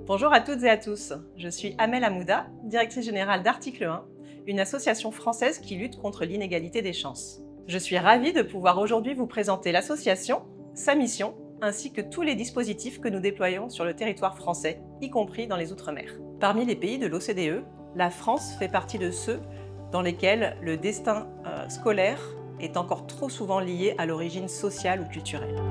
Bonjour à toutes et à tous, je suis Amel Hamouda, directrice générale d'Article 1, une association française qui lutte contre l'inégalité des chances. Je suis ravie de pouvoir aujourd'hui vous présenter l'association, sa mission, ainsi que tous les dispositifs que nous déployons sur le territoire français, y compris dans les Outre-mer. Parmi les pays de l'OCDE, la France fait partie de ceux dans lesquels le destin scolaire est encore trop souvent lié à l'origine sociale ou culturelle.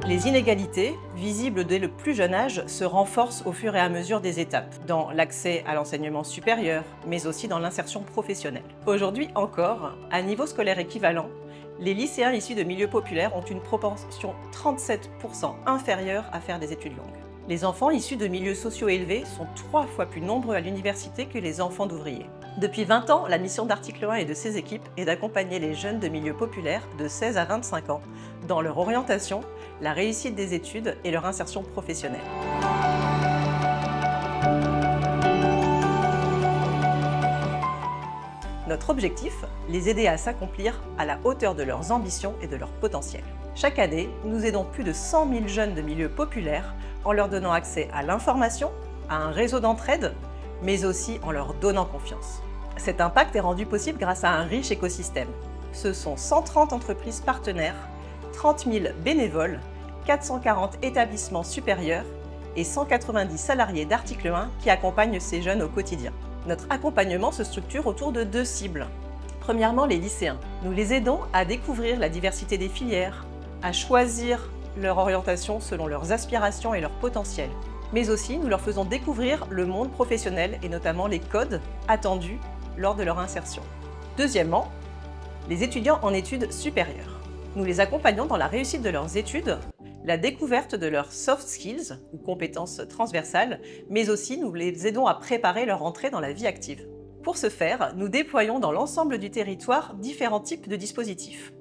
Les inégalités, visibles dès le plus jeune âge, se renforcent au fur et à mesure des étapes, dans l'accès à l'enseignement supérieur, mais aussi dans l'insertion professionnelle. Aujourd'hui encore, à niveau scolaire équivalent, les lycéens issus de milieux populaires ont une proportion 37% inférieure à faire des études longues. Les enfants issus de milieux sociaux élevés sont 3 fois plus nombreux à l'université que les enfants d'ouvriers. Depuis 20 ans, la mission d'Article 1 et de ses équipes est d'accompagner les jeunes de milieux populaires de 16 à 25 ans dans leur orientation, la réussite des études et leur insertion professionnelle. Notre objectif, les aider à s'accomplir à la hauteur de leurs ambitions et de leur potentiel. Chaque année, nous aidons plus de 100 000 jeunes de milieux populaires en leur donnant accès à l'information, à un réseau d'entraide, mais aussi en leur donnant confiance. Cet impact est rendu possible grâce à un riche écosystème. Ce sont 130 entreprises partenaires, 30 000 bénévoles, 440 établissements supérieurs et 190 salariés d'Article 1 qui accompagnent ces jeunes au quotidien. Notre accompagnement se structure autour de 2 cibles. Premièrement, les lycéens. Nous les aidons à découvrir la diversité des filières, à choisir leur orientation selon leurs aspirations et leurs potentiels. Mais aussi, nous leur faisons découvrir le monde professionnel et notamment les codes attendus lors de leur insertion. Deuxièmement, les étudiants en études supérieures. Nous les accompagnons dans la réussite de leurs études, la découverte de leurs soft skills ou compétences transversales, mais aussi nous les aidons à préparer leur entrée dans la vie active. Pour ce faire, nous déployons dans l'ensemble du territoire différents types de dispositifs.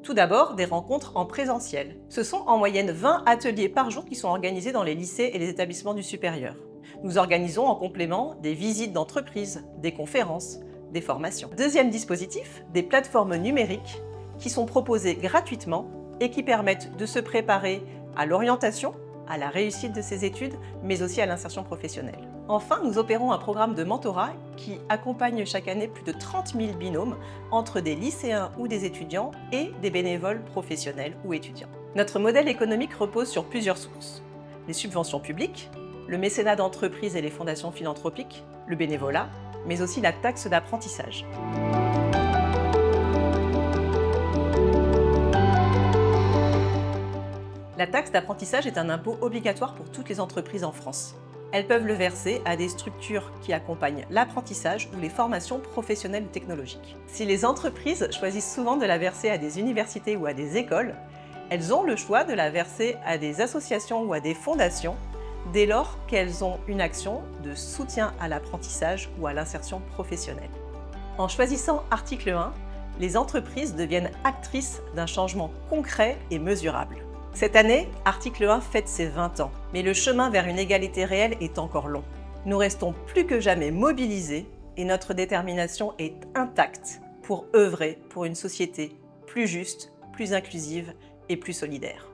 Tout d'abord, des rencontres en présentiel. Ce sont en moyenne 20 ateliers par jour qui sont organisés dans les lycées et les établissements du supérieur. Nous organisons en complément des visites d'entreprise, des conférences, des formations. Deuxième dispositif, des plateformes numériques qui sont proposées gratuitement et qui permettent de se préparer à l'orientation, à la réussite de ses études, mais aussi à l'insertion professionnelle. Enfin, nous opérons un programme de mentorat qui accompagne chaque année plus de 30 000 binômes entre des lycéens ou des étudiants et des bénévoles professionnels ou étudiants. Notre modèle économique repose sur plusieurs sources. Les subventions publiques, le mécénat d'entreprises et les fondations philanthropiques, le bénévolat, mais aussi la taxe d'apprentissage. La taxe d'apprentissage est un impôt obligatoire pour toutes les entreprises en France. Elles peuvent le verser à des structures qui accompagnent l'apprentissage ou les formations professionnelles ou technologiques. Si les entreprises choisissent souvent de la verser à des universités ou à des écoles, elles ont le choix de la verser à des associations ou à des fondations dès lors qu'elles ont une action de soutien à l'apprentissage ou à l'insertion professionnelle. En choisissant Article 1, les entreprises deviennent actrices d'un changement concret et mesurable. Cette année, Article 1 fête ses 20 ans, mais le chemin vers une égalité réelle est encore long. Nous restons plus que jamais mobilisés et notre détermination est intacte pour œuvrer pour une société plus juste, plus inclusive et plus solidaire.